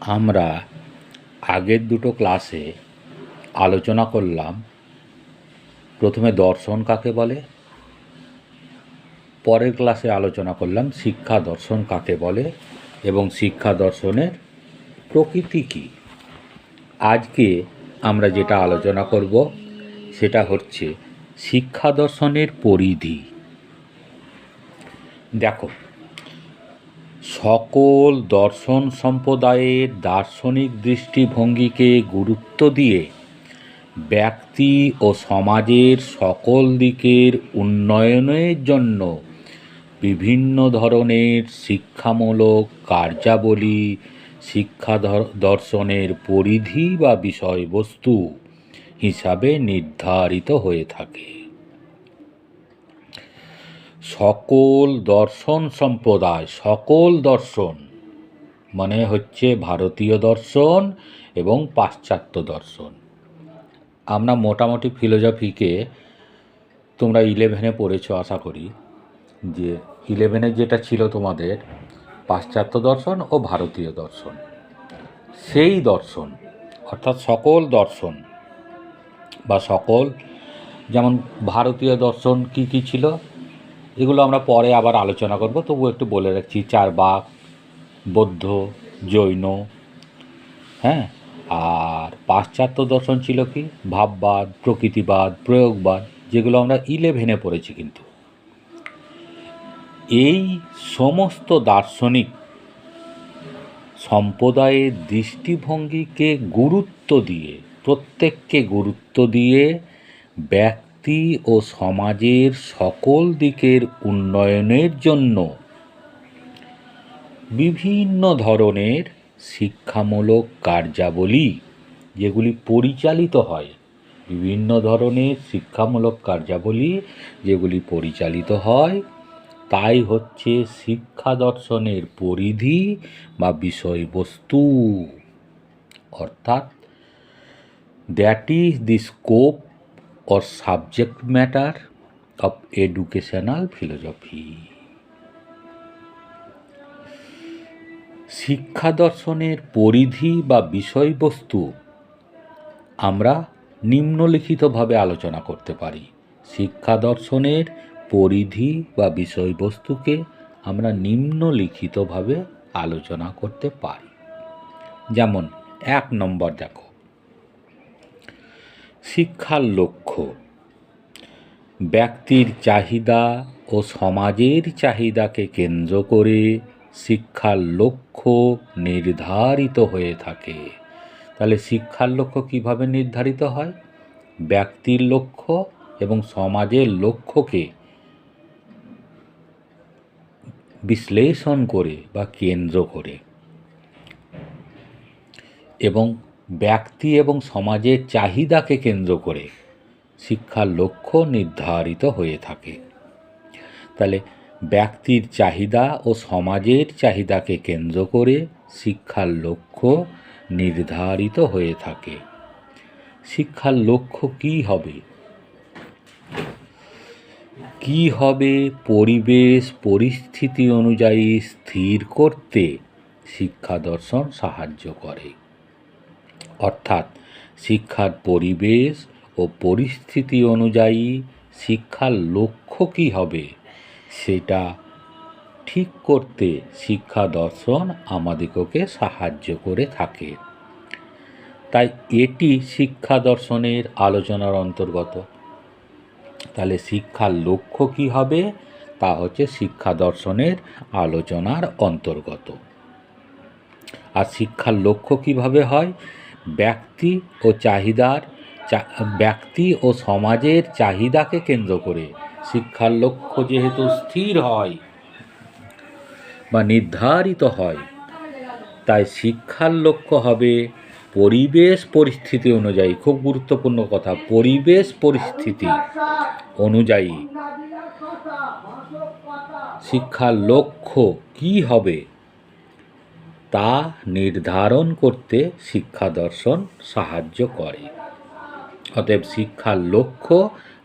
আমরা আগের দুটো ক্লাসে আলোচনা করলাম প্রথমে দর্শন কাকে বলে, পরের ক্লাসে আলোচনা করলাম শিক্ষা দর্শন কাকে বলে এবং শিক্ষা দর্শনের প্রকৃতি কী। আজকে আমরা যেটা আলোচনা করব সেটা হচ্ছে শিক্ষা দর্শনের পরিধি। দেখো, সকল দর্শন সম্প্রদায়ের দার্শনিক দৃষ্টিভঙ্গিকে গুরুত্ব দিয়ে ব্যক্তি ও সমাজের সকল দিকের উন্নয়নের জন্য বিভিন্ন ধরনের শিক্ষামূলক কার্যাবলী শিক্ষা দর্শনের পরিধি বা বিষয়বস্তু হিসাবে নির্ধারিত হয়ে থাকে। সকল দর্শন সম্প্রদায়, সকল দর্শন মানে হচ্ছে ভারতীয় দর্শন এবং পাশ্চাত্য দর্শন। আমরা মোটামুটি ফিলোজফিকে তোমরা 11-এ পড়েছো আশা করি, যে 11-এর যেটা ছিল তোমাদের পাশ্চাত্য দর্শন ও ভারতীয় দর্শন, সেই দর্শন অর্থাৎ সকল দর্শন বা সকল, যেমন ভারতীয় দর্শন কি কি ছিল এগুলো আমরা পরে আবার আলোচনা করব, তবু একটু বলে রাখছি। চারবাক, বৌদ্ধ, জৈন, হ্যাঁ। আর পাশ্চাত্য দর্শন ছিল কি ভাববাদ, প্রকৃতিবাদ, প্রয়োগবাদ, যেগুলো আমরা 11-এ পড়েছি। কিন্তু এই সমস্ত দার্শনিক সম্প্রদায়ের দৃষ্টিভঙ্গিকে গুরুত্ব দিয়ে, প্রত্যেককে গুরুত্ব দিয়ে ব্যক্তি ও সমাজের সকল দিকের উন্নয়নের জন্য বিভিন্ন ধরনের শিক্ষামূলক কার্যাবলী যেগুলি পরিচালিত হয়, বিভিন্ন ধরনের শিক্ষামূলক কার্যাবলী যেগুলি পরিচালিত হয়, তাই হচ্ছে শিক্ষা দর্শনের পরিধি বা বিষয়বস্তু। অর্থাৎ that is the scope or subject matter of educational philosophy. শিক্ষা দর্শনের পরিধি বা বিষয়বস্তু আমরা নিম্নলিখিতভাবে আলোচনা করতে পারি। শিক্ষা দর্শনের পরিধি বা বিষয়বস্তুকে আমরা নিম্নলিখিতভাবে আলোচনা করতে পারি। যেমন 1 নম্বর দেখো, শিক্ষার লক্ষ্য ব্যক্তির চাহিদা ও সমাজের চাহিদাকে কেন্দ্র করে শিক্ষার লক্ষ্য নির্ধারিত হয়ে থাকে। তাহলে শিক্ষার লক্ষ্য কিভাবে নির্ধারিত হয়? ব্যক্তির লক্ষ্য এবং সমাজের লক্ষ্যকে বিশ্লেষণ করে বা কেন্দ্র করে, এবং ব্যক্তি এবং সমাজের চাহিদাকে কেন্দ্র করে শিক্ষার লক্ষ্য নির্ধারিত হয়ে থাকে। তাহলে ব্যক্তির চাহিদা ও সমাজের চাহিদাকে কেন্দ্র করে শিক্ষার লক্ষ্য নির্ধারিত হয়ে থাকে। শিক্ষার লক্ষ্য কী হবে? কী হবে পরিবেশ পরিস্থিতি অনুযায়ী স্থির করতে শিক্ষা দর্শন সাহায্য করে। অর্থাৎ শিক্ষার পরিবেশ ও পরিস্থিতি অনুযায়ী শিক্ষার লক্ষ্য কী হবে সেটা ঠিক করতে শিক্ষা দর্শন আমাদিগকে সাহায্য করে থাকে। তাই এটি শিক্ষা দর্শনের আলোচনার অন্তর্গত। তাহলে শিক্ষার লক্ষ্য কী হবে তা হচ্ছে শিক্ষা দর্শনের আলোচনার অন্তর্গত। আর শিক্ষার লক্ষ্য কিভাবে হয়? ব্যক্তি ও সমাজের চাহিদাকে কেন্দ্র করে শিক্ষার লক্ষ্য যেহেতু স্থির হয় বা নির্ধারিত হয়, তাই শিক্ষার লক্ষ্য হবে পরিবেশ পরিস্থিতি অনুযায়ী। খুব গুরুত্বপূর্ণ কথা, পরিবেশ পরিস্থিতি অনুযায়ী শিক্ষার লক্ষ্য কী হবে তা নির্ধারণ করতে শিক্ষা দর্শন সাহায্য করে। অতএব শিক্ষার লক্ষ্য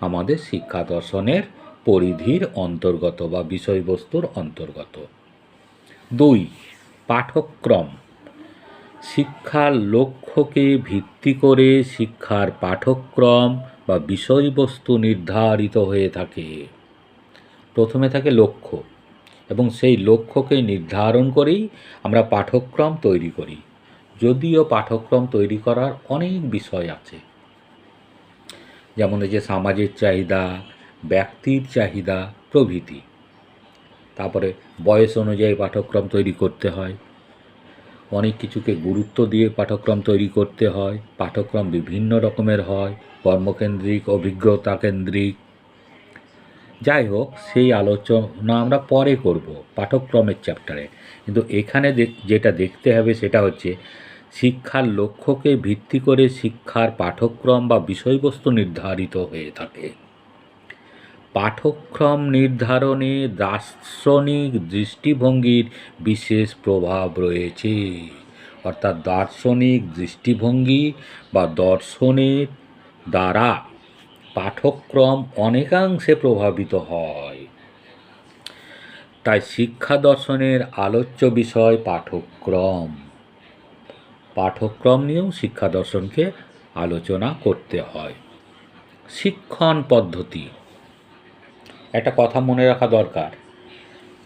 আমাদের শিক্ষা দর্শনের পরিধির অন্তর্গত বা বিষয়বস্তুর অন্তর্গত। 2. পাঠ্যক্রম শিক্ষার লক্ষ্যকে ভিত্তি করে শিক্ষার পাঠ্যক্রম বা বিষয়বস্তু নির্ধারিত হয়ে থাকে। প্রথমে থাকে লক্ষ্য, এবং সেই লক্ষ্যকে নির্ধারণ করেই আমরা পাঠ্যক্রম তৈরি করি। যদিও পাঠ্যক্রম তৈরি করার অনেক বিষয় আছে, যেমন এই যে সমাজের চাহিদা, ব্যক্তির চাহিদা প্রভৃতি। তারপরে বয়স অনুযায়ী পাঠ্যক্রম তৈরি করতে হয়, অনেক কিছুকে গুরুত্ব দিয়ে পাঠ্যক্রম তৈরি করতে হয়। পাঠ্যক্রম বিভিন্ন রকমের হয়, কর্মকেন্দ্রিক, অভিজ্ঞতা কেন্দ্রিক। যাই হোক, সেই আলোচনা আমরা পরে করব পাঠ্যক্রমের চ্যাপ্টারে। কিন্তু এখানে যেটা দেখতে হবে সেটা হচ্ছে শিক্ষার লক্ষ্যকে ভিত্তি করে শিক্ষার পাঠ্যক্রম বা বিষয়বস্তু নির্ধারিত হয়ে থাকে। পাঠ্যক্রম নির্ধারণে দার্শনিক দৃষ্টিভঙ্গির বিশেষ প্রভাব রয়েছে। অর্থাৎ দার্শনিক দৃষ্টিভঙ্গি বা দর্শনের দ্বারা পাঠ্যক্রম অনেকাংশে প্রভাবিত হয়। তাই শিক্ষা দর্শনের আলোচ্য বিষয় পাঠ্যক্রম। পাঠ্যক্রম নিয়েও শিক্ষা দর্শনকে আলোচনা করতে হয়। শিক্ষণ পদ্ধতি, একটা কথা মনে রাখা দরকার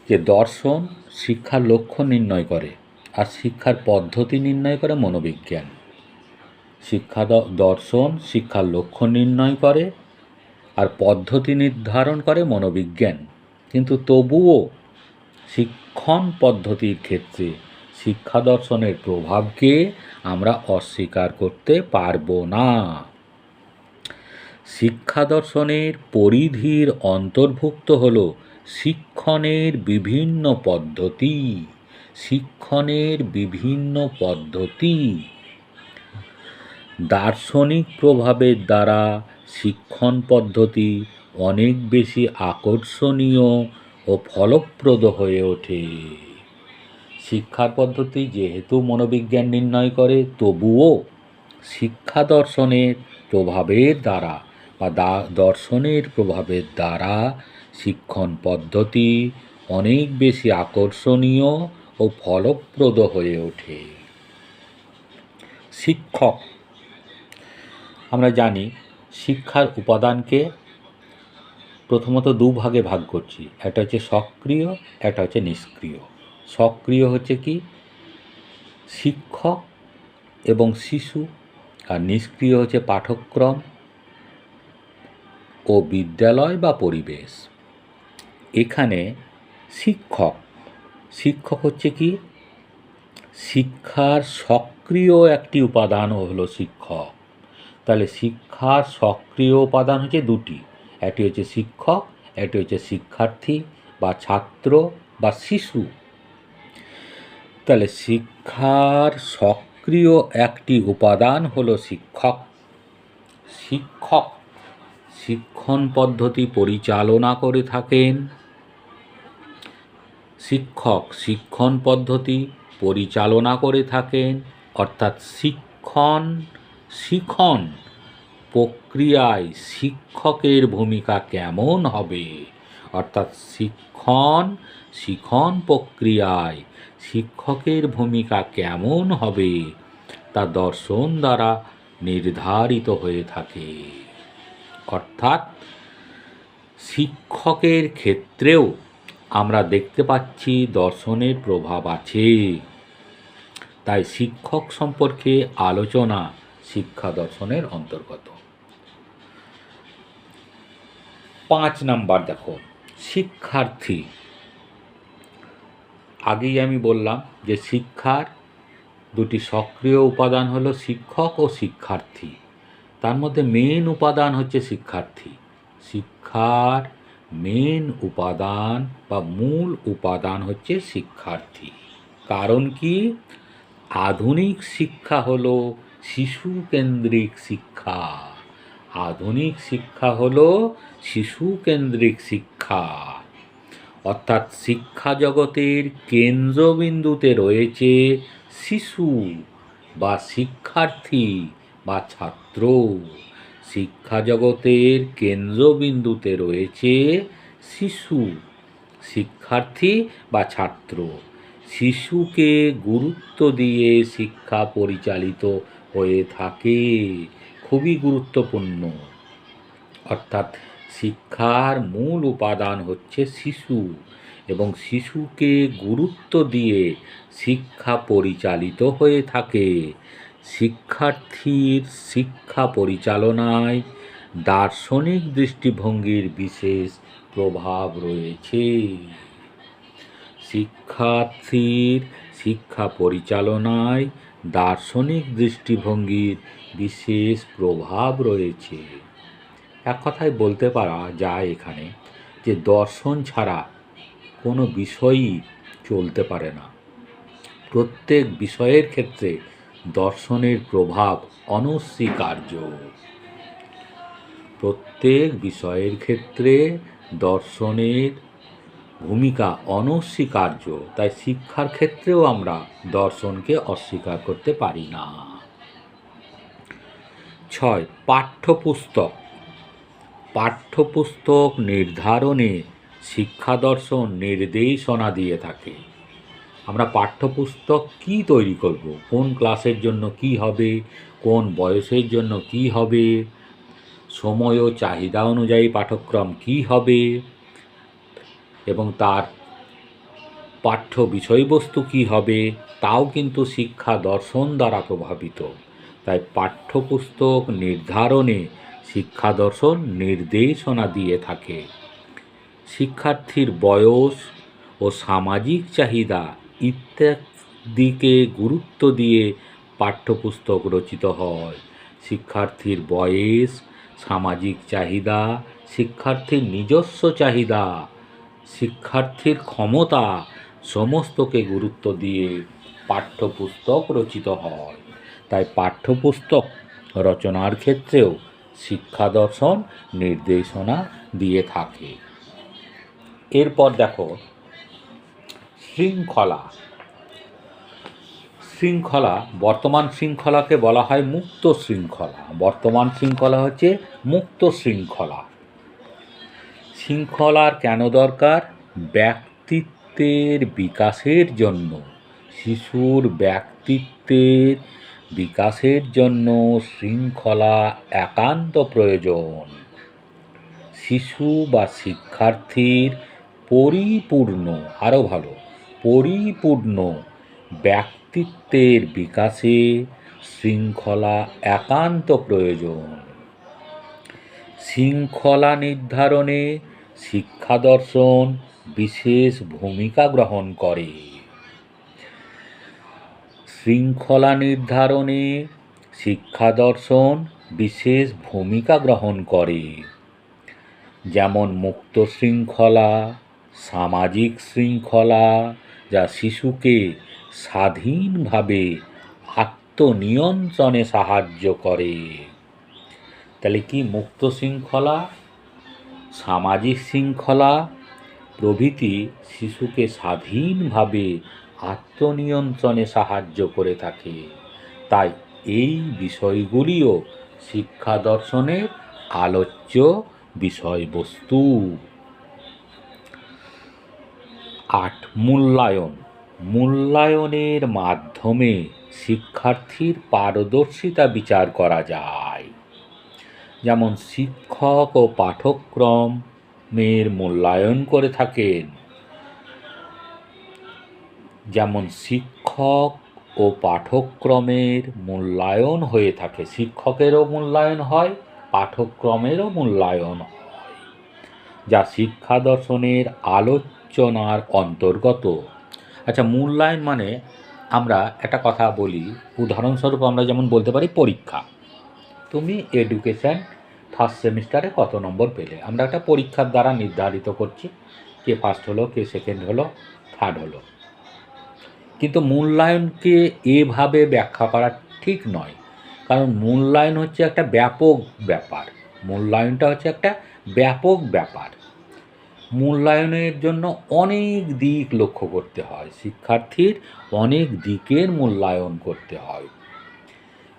যে দর্শন শিক্ষার লক্ষ্য নির্ণয় করে, আর শিক্ষার পদ্ধতি নির্ণয় করে মনোবিজ্ঞান। দর্শন শিক্ষার লক্ষ্য নির্ণয় করে আর পদ্ধতি নির্ধারণ করে মনোবিজ্ঞান। কিন্তু তবুও শিক্ষণ পদ্ধতির ক্ষেত্রে শিক্ষা দর্শনের প্রভাবকে আমরা অস্বীকার করতে পারবো না। শিক্ষা দর্শনের পরিধির অন্তর্ভুক্ত হল শিক্ষণের বিভিন্ন পদ্ধতি। শিক্ষণের বিভিন্ন পদ্ধতি দার্শনিক প্রভাবের দ্বারা শিক্ষণ পদ্ধতি অনেক বেশি আকর্ষণীয় ও ফলপ্রদ হয়ে ওঠে। শিক্ষার পদ্ধতি যেহেতু মনোবিজ্ঞান নির্ণয় করে, তবুও শিক্ষা দর্শনের প্রভাবের দ্বারা বা দর্শনের প্রভাবের দ্বারা শিক্ষণ পদ্ধতি অনেক বেশি আকর্ষণীয় ও ফলপ্রদ হয়ে ওঠে। শিক্ষক, আমরা জানি শিক্ষার উপাদানকে প্রথমত দুভাগে ভাগ করছি। একটা হচ্ছে সক্রিয়, একটা হচ্ছে নিষ্ক্রিয়। সক্রিয় হচ্ছে কি শিক্ষক এবং শিশু, আর নিষ্ক্রিয় হচ্ছে পাঠ্যক্রম ও বিদ্যালয় বা পরিবেশ। এখানে শিক্ষক হচ্ছে কি শিক্ষার সক্রিয় একটি উপাদান হলো শিক্ষক। তাহলে শিক্ষার সক্রিয় উপাদান হচ্ছে দুটি, একটি হচ্ছে শিক্ষক, একটি হচ্ছে শিক্ষার্থী বা ছাত্র বা শিশু। তাহলে শিক্ষার সক্রিয় একটি উপাদান হলো শিক্ষক। শিক্ষক শিক্ষণ পদ্ধতি পরিচালনা করে থাকেন। শিক্ষক শিক্ষণ পদ্ধতি পরিচালনা করে থাকেন, অর্থাৎ শিখন প্রক্রিয়ায় শিক্ষকের ভূমিকা কেমন হবে, অর্থাৎ শিখন প্রক্রিয়ায় শিক্ষকের ভূমিকা কেমন হবে তা দর্শন দ্বারা নির্ধারিত হয়ে থাকে। অর্থাৎ শিক্ষকের ক্ষেত্রেও আমরা দেখতে পাচ্ছি দর্শনের প্রভাব আছে। তাই শিক্ষক সম্পর্কে আলোচনা শিক্ষা দর্শনের অন্তর্গত। 5 নাম্বার দেখো, শিক্ষার্থী। আগেই আমি বললাম যে শিক্ষার দুটি সক্রিয় উপাদান হলো শিক্ষক ও শিক্ষার্থী। তার মধ্যে মেন উপাদান হচ্ছে শিক্ষার্থী। শিক্ষার মেন উপাদান বা মূল উপাদান হচ্ছে শিক্ষার্থী। কারণ কি, আধুনিক শিক্ষা হলো শিশু কেন্দ্রিক শিক্ষা। আধুনিক শিক্ষা হলো শিশু কেন্দ্রিক শিক্ষা। অর্থাৎ শিক্ষা জগতের কেন্দ্রবিন্দুতে রয়েছে শিশু বা শিক্ষার্থী বা ছাত্র। শিক্ষা জগতের কেন্দ্রবিন্দুতে রয়েছে শিশু, শিক্ষার্থী বা ছাত্র। শিশুকে গুরুত্ব দিয়ে শিক্ষা পরিচালিত হয়ে থাকে। খুবই গুরুত্বপূর্ণ। অর্থাৎ শিক্ষার মূল উপাদান হচ্ছে শিশু, এবং শিশুকে গুরুত্ব দিয়ে শিক্ষা পরিচালিত হয়ে থাকে। শিক্ষার্থীর শিক্ষা পরিচালনায় দার্শনিক দৃষ্টিভঙ্গির বিশেষ প্রভাব রয়েছে। শিক্ষার্থীর শিক্ষা পরিচালনায় দার্শনিক দৃষ্টিভঙ্গির বিশেষ প্রভাব রয়েছে। এক কথায় বলতে পারা যায় এখানে যে দর্শন ছাড়া কোনো বিষয়ই চলতে পারে না। প্রত্যেক বিষয়ের ক্ষেত্রে দর্শনের প্রভাব অনস্বীকার্য। প্রত্যেক বিষয়ের ক্ষেত্রে দর্শনের ভূমিকা অনস্বীকার্য। তাই শিক্ষার ক্ষেত্রেও আমরা দর্শনকে অস্বীকার করতে পারি না। 6. পাঠ্যপুস্তক। পাঠ্যপুস্তক নির্ধারণে শিক্ষা দর্শন নির্দেশনা দিয়ে থাকে। আমরা পাঠ্যপুস্তক কি তৈরি করব, কোন ক্লাসের জন্য কি হবে, কোন বয়সের জন্য কি হবে, সময় ও চাহিদা অনুযায়ী পাঠ্যক্রম কি হবে, এবং তার পাঠ্য বিষয়বস্তু কি হবে, তাও কিন্তু শিক্ষা দর্শন দ্বারা প্রভাবিত। তাই পাঠ্যপুস্তক নির্ধারণে শিক্ষা দর্শন নির্দেশনা দিয়ে থাকে। শিক্ষার্থীর বয়স ও সামাজিক চাহিদা ইত্যাদিকে গুরুত্ব দিয়ে পাঠ্যপুস্তক রচিত হয়। শিক্ষার্থীর বয়স, সামাজিক চাহিদা, শিক্ষার্থীর নিজস্ব চাহিদা, শিক্ষার্থীর ক্ষমতা সমস্তকে গুরুত্ব দিয়ে পাঠ্যপুস্তক রচিত হয়। তাই পাঠ্যপুস্তক রচনার ক্ষেত্রেও শিক্ষা দর্শন নির্দেশনা দিয়ে থাকে। এরপর দেখো শৃঙ্খলা। শৃঙ্খলা, বর্তমান শৃঙ্খলাকে বলা হয় মুক্ত শৃঙ্খলা। বর্তমান শৃঙ্খলা হচ্ছে মুক্ত শৃঙ্খলা। শৃঙ্খলার কেন দরকার? ব্যক্তিত্বের বিকাশের জন্য, শিশুর ব্যক্তিত্বের বিকাশের জন্য শৃঙ্খলা একান্ত প্রয়োজন। শিশু বা শিক্ষার্থীর পরিপূর্ণ, আরও ভালো, পরিপূর্ণ ব্যক্তিত্বের বিকাশে শৃঙ্খলা একান্ত প্রয়োজন। শৃঙ্খলা নির্ধারণে শিক্ষা দর্শন বিশেষ ভূমিকা গ্রহণ করে। শৃঙ্খলা নির্ধারণে শিক্ষা দর্শন বিশেষ ভূমিকা গ্রহণ করে। যেমন মুক্ত শৃঙ্খলা, সামাজিক শৃঙ্খলা, যা শিশুকে স্বাধীনভাবে আত্মনিয়ন্ত্রণে সাহায্য করে। তাহলে কি মুক্ত শৃঙ্খলা, সামাজিক শৃঙ্খলা প্রভৃতি শিশুকে স্বাধীনভাবে আত্মনিয়ন্ত্রণে সাহায্য করে থাকে। তাই এই বিষয়গুলিও শিক্ষা দর্শনের আলোচ্য বিষয়বস্তু। 8. মূল্যায়ন। মূল্যায়নের মাধ্যমে শিক্ষার্থীর পারদর্শিতা বিচার করা যায়। যেমন শিক্ষক ও পাঠ্যক্রমের মূল্যায়ন করে থাকেন। যেমন শিক্ষক ও পাঠ্যক্রমের মূল্যায়ন হয়ে থাকে, শিক্ষকেরও মূল্যায়ন হয়, পাঠ্যক্রমেরও মূল্যায়ন হয়, যা শিক্ষা দর্শনের আলোচনার অন্তর্গত। আচ্ছা, মূল্যায়ন মানে আমরা একটা কথা বলি, উদাহরণস্বরূপ আমরা যেমন বলতে পারি পরীক্ষা। তুমি এডুকেশন ফার্স্ট সেমিস্টারে কত নম্বর পেলে, আমরা একটা পরীক্ষার দ্বারা নির্ধারিত করছি, কে ফার্স্ট হলো, কে সেকেন্ড হলো, থার্ড হলো। কিন্তু মূল্যায়নকে এভাবে ব্যাখ্যা করা ঠিক নয়, কারণ মূল্যায়ন হচ্ছে একটা ব্যাপক ব্যাপার। মূল্যায়নটা হচ্ছে একটা ব্যাপক ব্যাপার। মূল্যায়নের জন্য অনেক দিক লক্ষ্য করতে হয়, শিক্ষার্থীর অনেক দিকের মূল্যায়ন করতে হয়,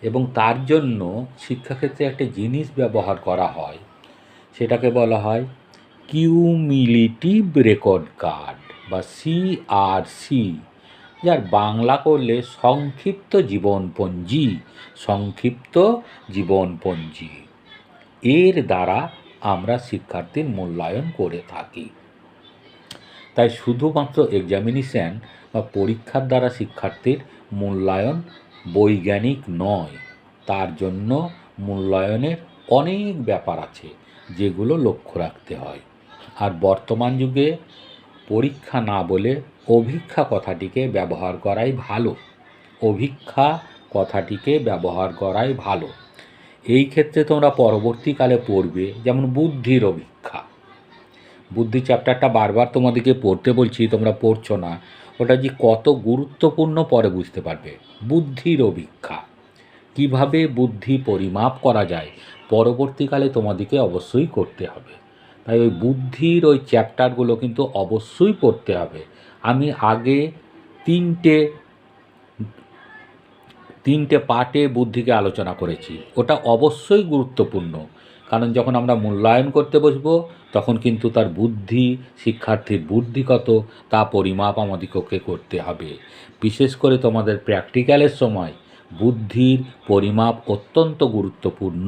এবং তার জন্য শিক্ষাক্ষেত্রে একটা জিনিস ব্যবহার করা হয়, সেটাকে বলা হয় কিউমিলেটিভ রেকর্ড কার্ড বা CRC, যার বাংলা করলে সংক্ষিপ্ত জীবনপঞ্জি, সংক্ষিপ্ত জীবনপঞ্জি। এর দ্বারা আমরা শিক্ষার্থীর মূল্যায়ন করে থাকি। তাই শুধুমাত্র এক্সামিনেশান বা পরীক্ষার দ্বারা শিক্ষার্থীর মূল্যায়ন বৈজ্ঞানিক নয়, তার জন্য মূল্যায়নের অনেক ব্যাপার আছে যেগুলো লক্ষ্য রাখতে হয়। আর বর্তমান যুগে পরীক্ষা না বলে অভিক্ষা কথাটিকে ব্যবহার করাই ভালো, অভিক্ষা কথাটিকে ব্যবহার করাই ভালো। এই ক্ষেত্রে তোমরা পরবর্তীকালে পড়বে, যেমন বুদ্ধির অভিক্ষা। বুদ্ধি চ্যাপ্টারটা বারবার তোমাদেরকে পড়তে বলছি, তোমরা পড়ছো না, ওটা যে কত গুরুত্বপূর্ণ পরে বুঝতে পারবে। বুদ্ধির অভিক্ষা, কিভাবে বুদ্ধি পরিমাপ করা যায়, পরবর্তীকালে তোমাদেরকে অবশ্যই করতে হবে। তাই ওই বুদ্ধির ওই চ্যাপ্টারগুলো কিন্তু অবশ্যই পড়তে হবে। আমি আগে তিনটে পার্টে বুদ্ধিকে আলোচনা করেছি, ওটা অবশ্যই গুরুত্বপূর্ণ। কারণ যখন আমরা মূল্যায়ন করতে বসবো তখন কিন্তু তার বুদ্ধি, শিক্ষার্থীর বুদ্ধি কত তা পরিমাপ আমাদেরকে করতে হবে। বিশেষ করে তোমাদের প্র্যাকটিক্যালের সময় বুদ্ধির পরিমাপ অত্যন্ত গুরুত্বপূর্ণ।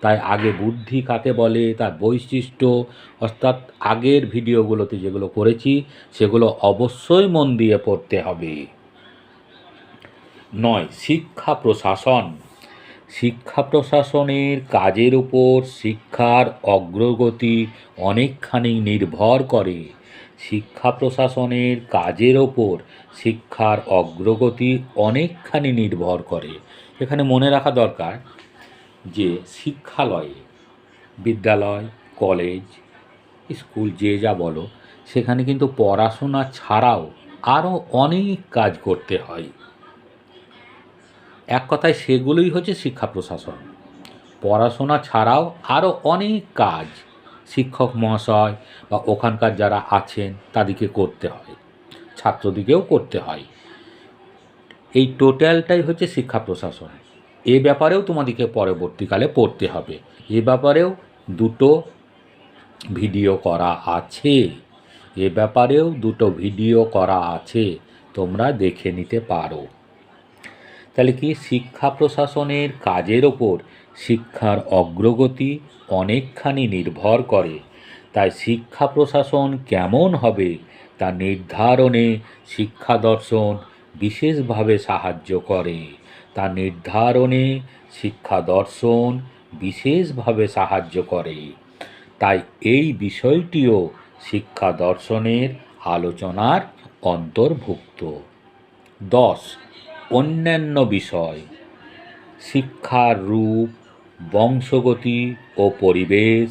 তাই আগে বুদ্ধি কাকে বলে, তার বৈশিষ্ট্য, অর্থাৎ আগের ভিডিওগুলোতে যেগুলো করেছি সেগুলো অবশ্যই মন দিয়ে পড়তে হবে। 9. শিক্ষা প্রশাসন। শিক্ষা প্রশাসনের কাজের উপর শিক্ষার অগ্রগতি অনেকখানি নির্ভর করে। শিক্ষা প্রশাসনের কাজের ওপর শিক্ষার অগ্রগতি অনেকখানি নির্ভর করে। এখানে মনে রাখা দরকার যে শিক্ষালয়ে, বিদ্যালয়, কলেজ, স্কুল যে যা বলো, সেখানে কিন্তু পড়াশোনা ছাড়াও আরও অনেক কাজ করতে হয়। এক কথায় সেগুলোই হচ্ছে শিক্ষা প্রশাসন। পড়াশোনা ছাড়াও আরও অনেক কাজ শিক্ষক মহাশয় বা ওখানকার যারা আছেন তাদেরকে করতে হয়, ছাত্রদিকেও করতে হয়। এই টোটালটাই হচ্ছে শিক্ষা প্রশাসন। এ ব্যাপারেও তোমাদেরকে পরবর্তীকালে পড়তে হবে। এ ব্যাপারেও দুটো ভিডিও করা আছে, এ ব্যাপারেও দুটো ভিডিও করা আছে, তোমরা দেখে নিতে পারো। তাহলে কি, শিক্ষা প্রশাসনের কাজের ওপর শিক্ষার অগ্রগতি অনেকখানি নির্ভর করে। তাই শিক্ষা প্রশাসন কেমন হবে তা নির্ধারণে শিক্ষা দর্শন বিশেষভাবে সাহায্য করে। তা নির্ধারণে শিক্ষা দর্শন বিশেষভাবে সাহায্য করে। তাই এই বিষয়টিও শিক্ষা দর্শনের আলোচনার অন্তর্ভুক্ত। 10. অন্যান্য বিষয়। শিক্ষার রূপ, বংশগতি ও পরিবেশ,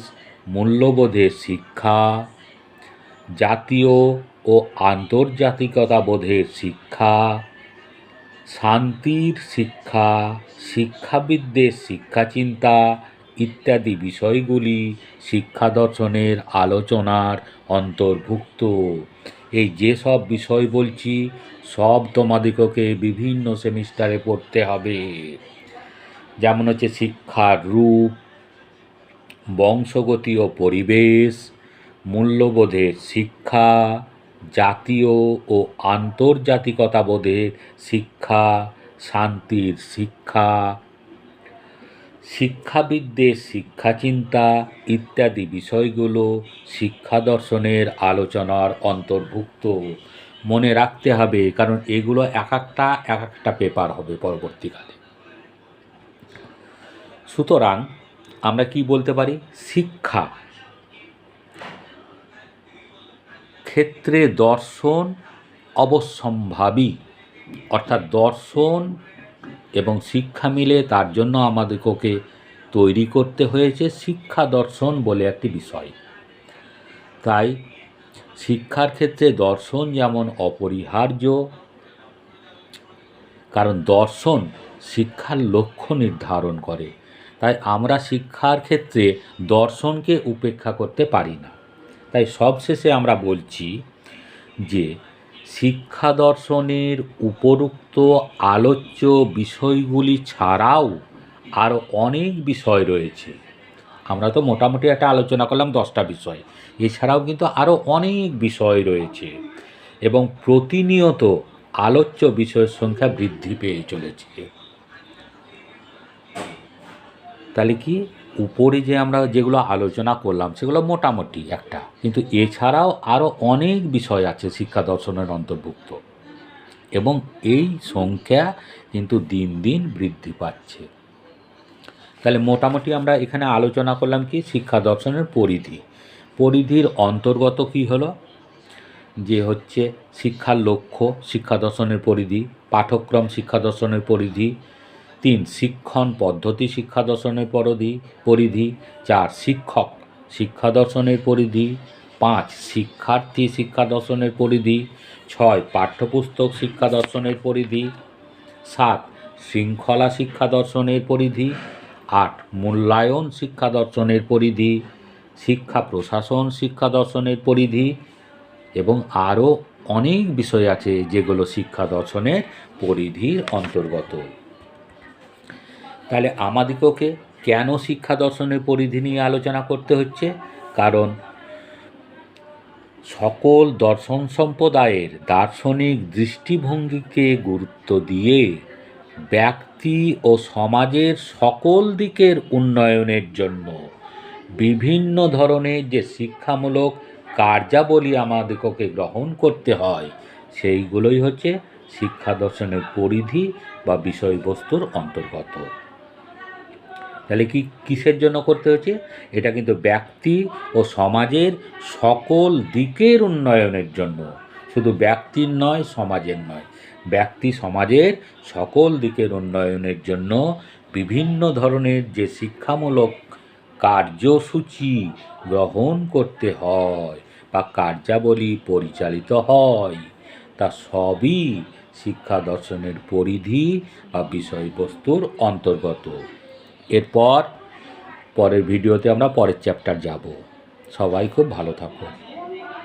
মূল্যবোধের শিক্ষা, জাতীয় ও আন্তর্জাতিকতাবোধের শিক্ষা, শান্তির শিক্ষা, শিক্ষাবিদদের শিক্ষাচিন্তা ইত্যাদি বিষয়গুলি শিক্ষা দর্শনের আলোচনার অন্তর্ভুক্ত। এই যেসব বিষয় বলছি সব তোমাদিগকে বিভিন্ন সেমিস্টারে পড়তে হবে। যেমন হচ্ছে শিক্ষার রূপ, বংশগতি ও পরিবেশ, মূল্যবোধের শিক্ষা, জাতীয় ও আন্তর্জাতিকতাবোধের শিক্ষা, শান্তির শিক্ষা, শিক্ষাবিদদের শিক্ষাচিন্তা ইত্যাদি বিষয়গুলো শিক্ষা দর্শনের আলোচনার অন্তর্ভুক্ত। মনে রাখতে হবে, কারণ এগুলো এক একটা পেপার হবে পরবর্তীকালে। সুতরাং আমরা কি বলতে পারি, শিক্ষা ক্ষেত্রে দর্শন অবশ্যম্ভাবী, অর্থাৎ দর্শন এবং শিক্ষা মিলে তার জন্য আমাদেরকে তৈরি করতে হয়েছে শিক্ষা দর্শন বলে একটি বিষয়। তাই শিক্ষার ক্ষেত্রে দর্শন যেমন অপরিহার্য, কারণ দর্শন শিক্ষার লক্ষ্য নির্ধারণ করে। তাই আমরা শিক্ষার ক্ষেত্রে দর্শনকে উপেক্ষা করতে পারি না। তাই সবশেষে আমরা বলছি যে শিক্ষা দর্শনের উপরোক্ত আলোচ্য বিষয়গুলি ছাড়াও আরও অনেক বিষয় রয়েছে। আমরা তো মোটামুটি একটা আলোচনা করলাম 10টা বিষয়, এছাড়াও কিন্তু আরও অনেক বিষয় রয়েছে এবং প্রতিনিয়ত আলোচ্য বিষয়ের সংখ্যা বৃদ্ধি পেয়ে চলেছে। তাহলে কি উপরে যে আমরা যেগুলো আলোচনা করলাম সেগুলো মোটামুটি একটা, কিন্তু এছাড়াও আরও অনেক বিষয় আছে শিক্ষা দর্শনের অন্তর্ভুক্ত, এবং এই সংখ্যা কিন্তু দিন দিন বৃদ্ধি পাচ্ছে। তাহলে মোটামুটি আমরা এখানে আলোচনা করলাম কি শিক্ষা দর্শনের পরিধির অন্তর্গত কি হলো, যে হচ্ছে শিক্ষার লক্ষ্য শিক্ষা দর্শনের পরিধি, পাঠ্যক্রম শিক্ষা দর্শনের পরিধি, 3 শিক্ষণ পদ্ধতি শিক্ষা দর্শনের পরিধি, 4 শিক্ষক শিক্ষা দর্শনের পরিধি, 5 শিক্ষার্থী শিক্ষা দর্শনের পরিধি, 6 পাঠ্যপুস্তক শিক্ষা দর্শনের পরিধি, 7 শৃঙ্খলা শিক্ষা দর্শনের পরিধি, 8 মূল্যায়ন শিক্ষা দর্শনের পরিধি, শিক্ষা প্রশাসন শিক্ষা দর্শনের পরিধি, এবং আরও অনেক বিষয় আছে যেগুলো শিক্ষা দর্শনের পরিধির অন্তর্গত। তাহলে আমাদিগকে কেন শিক্ষা দর্শনের পরিধি নিয়ে আলোচনা করতে হচ্ছে? কারণ সকল দর্শন সম্প্রদায়ের দার্শনিক দৃষ্টিভঙ্গিকে গুরুত্ব দিয়ে ব্যক্তি ও সমাজের সকল দিকের উন্নয়নের জন্য বিভিন্ন ধরনের যে শিক্ষামূলক কার্যাবলী আমাদেরকে গ্রহণ করতে হয়, সেইগুলোই হচ্ছে শিক্ষা দর্শনের পরিধি বা বিষয়বস্তুর অন্তর্গত। তাহলে কিসের জন্য করতে হচ্ছে? এটা কিন্তু ব্যক্তি ও সমাজের সকল দিকের উন্নয়নের জন্য, শুধু ব্যক্তির নয়, সমাজের নয়, ব্যক্তি সমাজের সকল দিকের উন্নয়নের জন্য বিভিন্ন ধরনের যে শিক্ষামূলক কার্যসূচি গ্রহণ করতে হয় বা কার্যাবলী পরিচালিত হয়, তা সবই শিক্ষা দর্শনের পরিধি বা বিষয়বস্তুর অন্তর্গত। পরের ভিডিওতে আমরা পরের চ্যাপ্টার যাব। সবাই খুব ভালো থাকো।